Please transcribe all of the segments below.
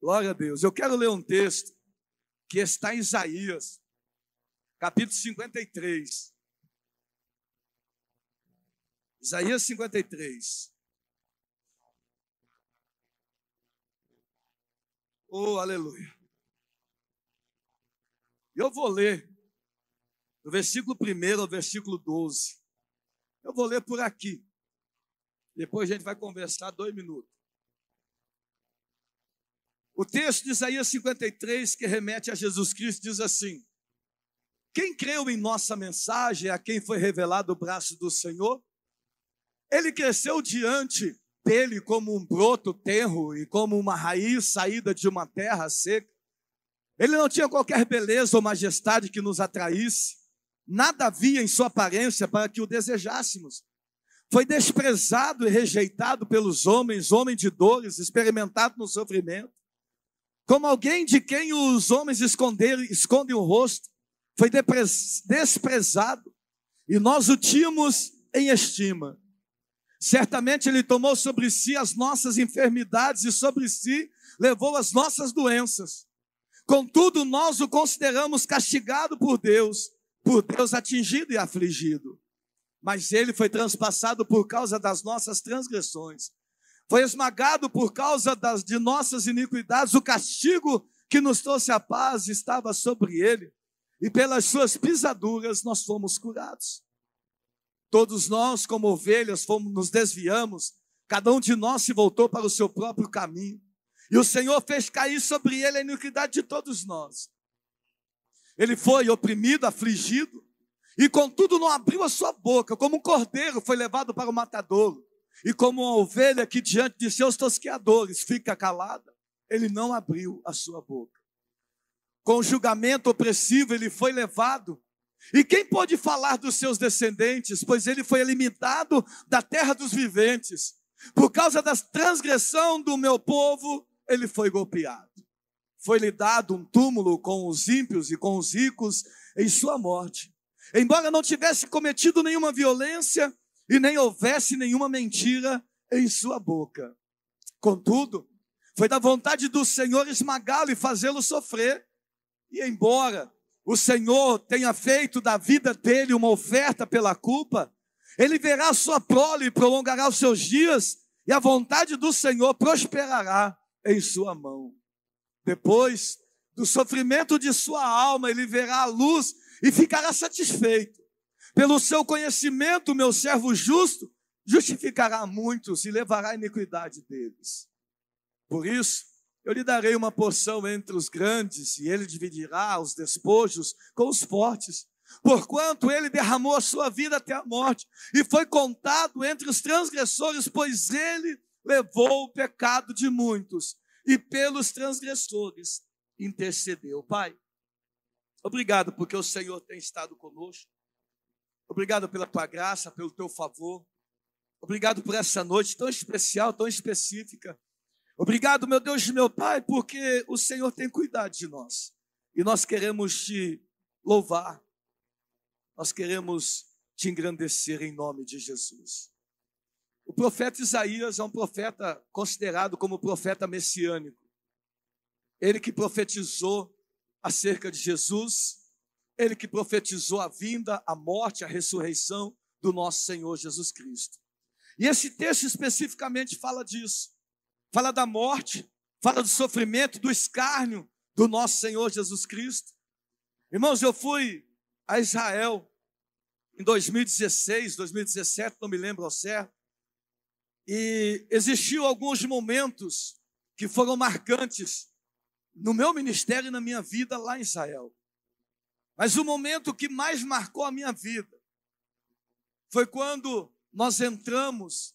Glória a Deus. Eu quero ler um texto que está em Isaías, capítulo 53. Isaías 53. Oh, aleluia. Eu vou ler do versículo 1 ao versículo 12. Eu vou ler por aqui. Depois a gente vai conversar 2 minutos. O texto de Isaías 53, que remete a Jesus Cristo, diz assim: quem creu em nossa mensagem, a quem foi revelado o braço do Senhor, ele cresceu diante dele como um broto tenro e como uma raiz saída de uma terra seca. Ele não tinha qualquer beleza ou majestade que nos atraísse, nada havia em sua aparência para que o desejássemos. Foi desprezado e rejeitado pelos homens, homem de dores, experimentado no sofrimento. Como alguém de quem os homens escondem o rosto, foi desprezado, e nós o tínhamos em estima. Certamente ele tomou sobre si as nossas enfermidades e sobre si levou as nossas doenças. Contudo, nós o consideramos castigado por Deus atingido e afligido. Mas ele foi transpassado por causa das nossas transgressões. Foi esmagado por causa de nossas iniquidades. O castigo que nos trouxe a paz estava sobre ele, e pelas suas pisaduras nós fomos curados. Todos nós, como ovelhas, nos desviamos, cada um de nós se voltou para o seu próprio caminho, e o Senhor fez cair sobre ele a iniquidade de todos nós. Ele foi oprimido, afligido, e contudo não abriu a sua boca. Como um cordeiro foi levado para o matadouro, e como uma ovelha que diante de seus tosqueadores fica calada, ele não abriu a sua boca. Com julgamento opressivo ele foi levado. E quem pode falar dos seus descendentes? Pois ele foi eliminado da terra dos viventes. Por causa da transgressão do meu povo, ele foi golpeado. Foi-lhe dado um túmulo com os ímpios e com os ricos em sua morte. Embora não tivesse cometido nenhuma violência e nem houvesse nenhuma mentira em sua boca. Contudo, foi da vontade do Senhor esmagá-lo e fazê-lo sofrer. E embora o Senhor tenha feito da vida dele uma oferta pela culpa, ele verá a sua prole e prolongará os seus dias, e a vontade do Senhor prosperará em sua mão. Depois do sofrimento de sua alma, ele verá a luz e ficará satisfeito. Pelo seu conhecimento, meu servo justo justificará muitos e levará a iniquidade deles. Por isso, eu lhe darei uma porção entre os grandes, e ele dividirá os despojos com os fortes. Porquanto ele derramou a sua vida até a morte, e foi contado entre os transgressores, pois ele levou o pecado de muitos, e pelos transgressores intercedeu. Pai, obrigado porque o Senhor tem estado conosco. Obrigado pela tua graça, pelo teu favor. Obrigado por essa noite tão especial, tão específica. Obrigado, meu Deus e meu Pai, porque o Senhor tem cuidado de nós. E nós queremos te louvar. Nós queremos te engrandecer em nome de Jesus. O profeta Isaías é um profeta considerado como profeta messiânico. Ele que profetizou acerca de Jesus, ele que profetizou a vinda, a morte, a ressurreição do nosso Senhor Jesus Cristo. E esse texto especificamente fala disso. Fala da morte, fala do sofrimento, do escárnio do nosso Senhor Jesus Cristo. Irmãos, eu fui a Israel em 2016, 2017, não me lembro ao certo. E existiu alguns momentos que foram marcantes no meu ministério e na minha vida lá em Israel. Mas o momento que mais marcou a minha vida foi quando nós entramos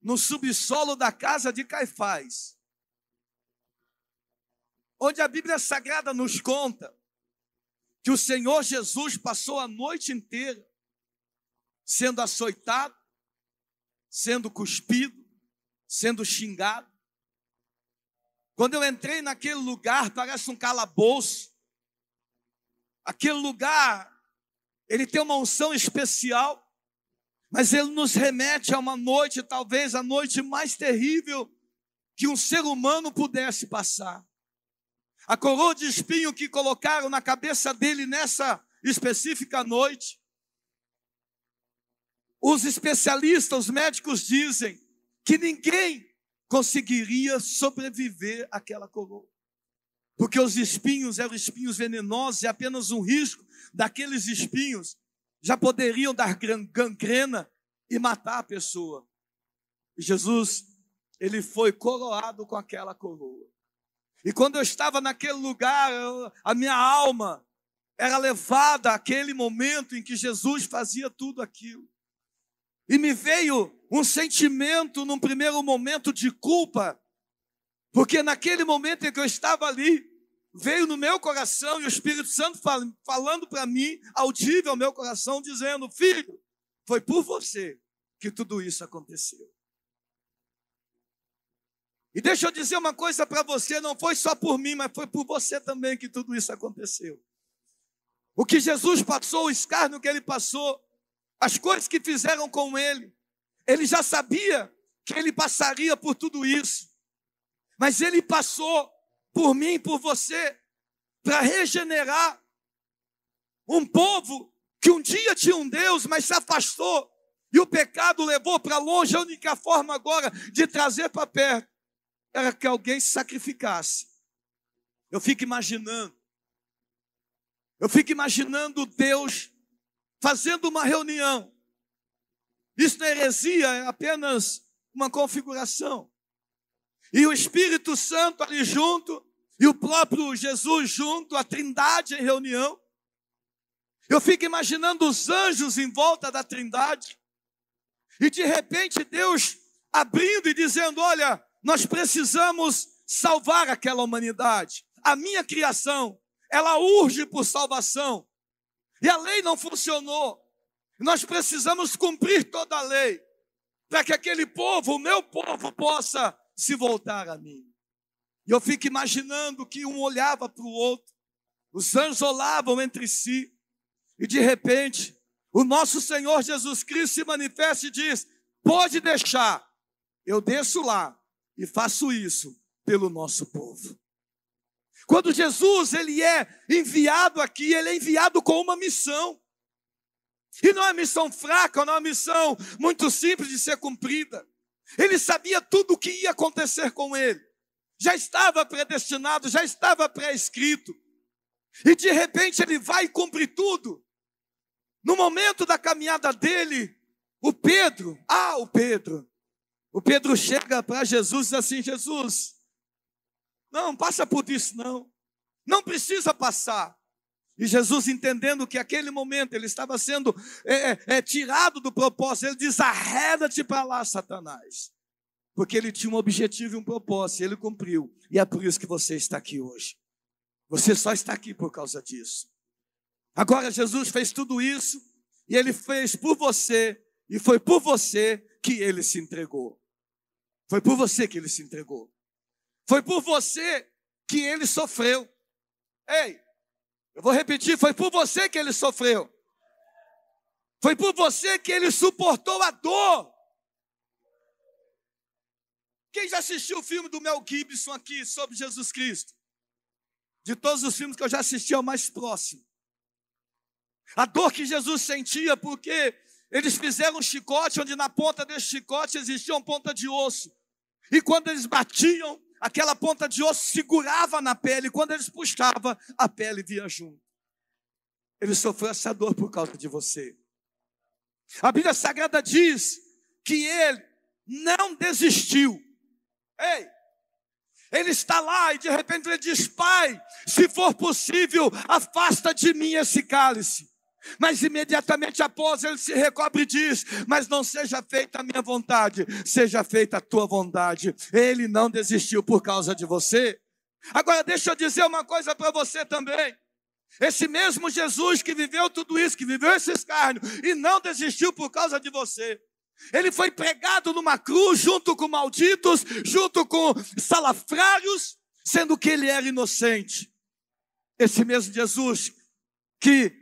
no subsolo da casa de Caifás, onde a Bíblia Sagrada nos conta que o Senhor Jesus passou a noite inteira sendo açoitado, sendo cuspido, sendo xingado. Quando eu entrei naquele lugar, parece um calabouço. Aquele lugar, ele tem uma unção especial, mas ele nos remete a uma noite, talvez a noite mais terrível que um ser humano pudesse passar. A coroa de espinho que colocaram na cabeça dele nessa específica noite. Os especialistas, os médicos dizem que ninguém conseguiria sobreviver àquela coroa. Porque os espinhos eram espinhos venenosos e apenas um risco daqueles espinhos já poderiam dar gangrena e matar a pessoa. E Jesus, ele foi coroado com aquela coroa. E quando eu estava naquele lugar, a minha alma era levada àquele momento em que Jesus fazia tudo aquilo. E me veio um sentimento, num primeiro momento, de culpa, porque naquele momento em que eu estava ali, veio no meu coração, e o Espírito Santo falando para mim, audível ao meu coração, dizendo: filho, foi por você que tudo isso aconteceu. E deixa eu dizer uma coisa para você, não foi só por mim, mas foi por você também que tudo isso aconteceu. O que Jesus passou, o escárnio que ele passou, as coisas que fizeram com ele, ele já sabia que ele passaria por tudo isso. Mas ele passou por mim, por você, para regenerar um povo que um dia tinha um Deus, mas se afastou. E o pecado levou para longe. A única forma agora de trazer para perto era que alguém se sacrificasse. Eu fico imaginando Deus fazendo uma reunião. Isso não é heresia, é apenas uma configuração. E o Espírito Santo ali junto, e o próprio Jesus junto, a Trindade em reunião. Eu fico imaginando os anjos em volta da Trindade. E de repente Deus abrindo e dizendo: olha, nós precisamos salvar aquela humanidade. A minha criação, ela urge por salvação. E a lei não funcionou. Nós precisamos cumprir toda a lei, para que aquele povo, o meu povo, possa se voltar a mim. E eu fico imaginando que um olhava para o outro, os anjos olavam entre si, e de repente, o nosso Senhor Jesus Cristo se manifesta e diz: pode deixar, eu desço lá e faço isso pelo nosso povo. Quando Jesus ele é enviado aqui, ele é enviado com uma missão. E não é missão fraca, não é missão muito simples de ser cumprida. Ele sabia tudo o que ia acontecer com ele. Já estava predestinado, já estava pré-escrito. E de repente ele vai e cumpre tudo. No momento da caminhada dele, o Pedro chega para Jesus e diz assim: Jesus, não passa por isso não precisa passar. E Jesus, entendendo que aquele momento ele estava sendo tirado do propósito, ele diz: arreda-te para lá, Satanás. Porque ele tinha um objetivo e um propósito, e ele cumpriu. E é por isso que você está aqui hoje. Você só está aqui por causa disso. Agora Jesus fez tudo isso, e ele fez por você, e foi por você que ele se entregou. Foi por você que ele se entregou. Foi por você que ele sofreu. Ei, eu vou repetir, foi por você que ele sofreu. Foi por você que ele suportou a dor. Quem já assistiu o filme do Mel Gibson aqui sobre Jesus Cristo? De todos os filmes que eu já assisti, é o mais próximo. A dor que Jesus sentia porque eles fizeram um chicote, onde na ponta desse chicote existia uma ponta de osso. E quando eles batiam, aquela ponta de osso segurava na pele. E quando eles puxavam, a pele vinha junto. Ele sofreu essa dor por causa de você. A Bíblia Sagrada diz que ele não desistiu. Ei, ele está lá e de repente ele diz: Pai, se for possível, afasta de mim esse cálice. Mas imediatamente após ele se recobre e diz: mas não seja feita a minha vontade, seja feita a tua vontade. Ele não desistiu por causa de você. Agora deixa eu dizer uma coisa para você também. Esse mesmo Jesus que viveu tudo isso, que viveu esse escárnio e não desistiu por causa de você, ele foi pregado numa cruz junto com malditos, junto com salafrários, sendo que ele era inocente. Esse mesmo Jesus que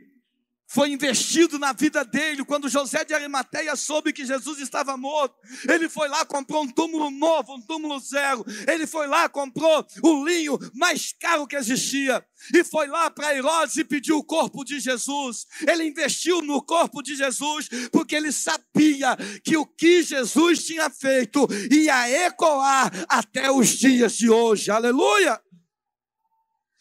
foi investido na vida dele. Quando José de Arimateia soube que Jesus estava morto, ele foi lá, comprou um túmulo novo, um túmulo zero. Ele foi lá, comprou o linho mais caro que existia, e foi lá para Herodes e pediu o corpo de Jesus. Ele investiu no corpo de Jesus, porque ele sabia que o que Jesus tinha feito ia ecoar até os dias de hoje. Aleluia!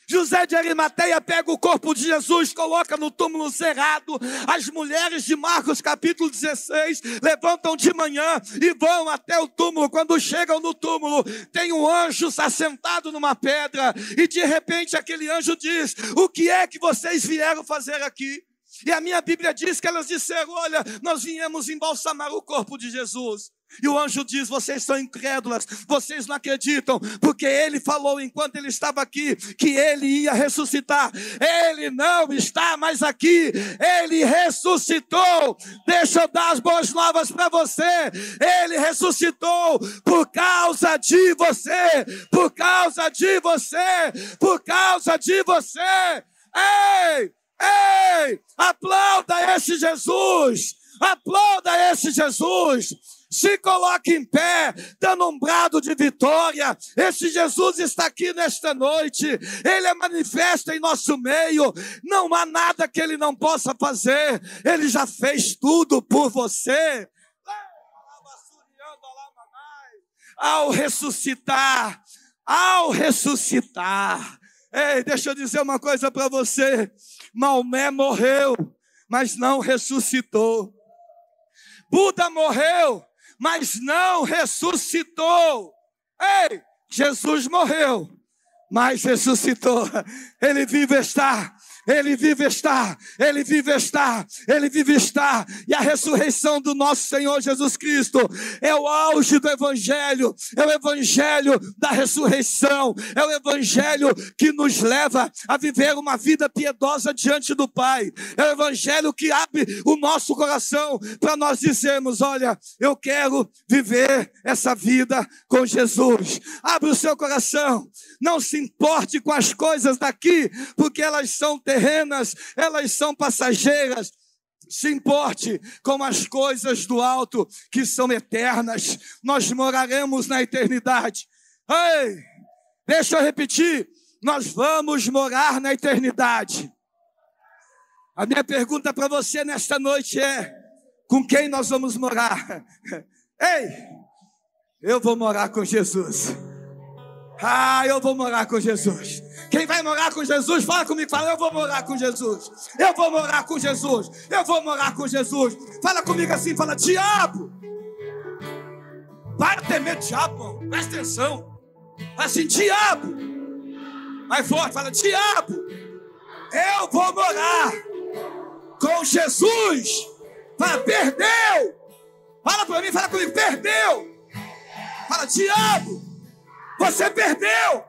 José de Arimateia pega o corpo de Jesus, coloca no túmulo cerrado. As mulheres de Marcos capítulo 16 levantam de manhã e vão até o túmulo. Quando chegam no túmulo, tem um anjo assentado numa pedra, e de repente aquele anjo diz: o que é que vocês vieram fazer aqui? E a minha Bíblia diz que elas disseram: olha, nós viemos embalsamar o corpo de Jesus. E o anjo diz: vocês são incrédulas, vocês não acreditam, porque ele falou enquanto ele estava aqui que ele ia ressuscitar. Ele não está mais aqui, ele ressuscitou. Deixa eu dar as boas novas para você. Ele ressuscitou por causa de você, por causa de você, por causa de você. Ei, ei, aplauda esse Jesus, aplauda esse Jesus. Se coloque em pé, dando um brado de vitória. Esse Jesus está aqui nesta noite. Ele é manifesto em nosso meio. Não há nada que ele não possa fazer. Ele já fez tudo por você. Ao ressuscitar, ei, deixa eu dizer uma coisa para você. Maomé morreu, mas não ressuscitou. Buda morreu, mas não ressuscitou. Ei, Jesus morreu, mas ressuscitou. Ele vive está. Ele vive está, Ele vive está, Ele vive está. E a ressurreição do nosso Senhor Jesus Cristo é o auge do Evangelho. É o Evangelho da ressurreição. É o Evangelho que nos leva a viver uma vida piedosa diante do Pai. É o Evangelho que abre o nosso coração para nós dizermos: olha, eu quero viver essa vida com Jesus. Abre o seu coração. Não se importe com as coisas daqui, porque elas são terrenas, elas são passageiras. Se importe com as coisas do alto, que são eternas. Nós moraremos na eternidade. Ei, deixa eu repetir. Nós vamos morar na eternidade. A minha pergunta para você nesta noite é: com quem nós vamos morar? Ei, eu vou morar com Jesus. Eu vou morar com Jesus. Quem vai morar com Jesus, fala comigo, fala: eu vou morar com Jesus. Eu vou morar com Jesus. Eu vou morar com Jesus. Fala comigo assim, fala: diabo. Para de temer diabo, presta atenção. Fala assim: diabo. Mais forte, fala: diabo. Eu vou morar com Jesus. Fala: perdeu. Fala para mim, fala comigo: perdeu. Fala: diabo, você perdeu,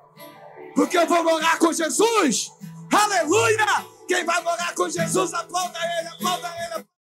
porque eu vou morar com Jesus. Aleluia! Quem vai morar com Jesus, aplauda ele, aplauda ele.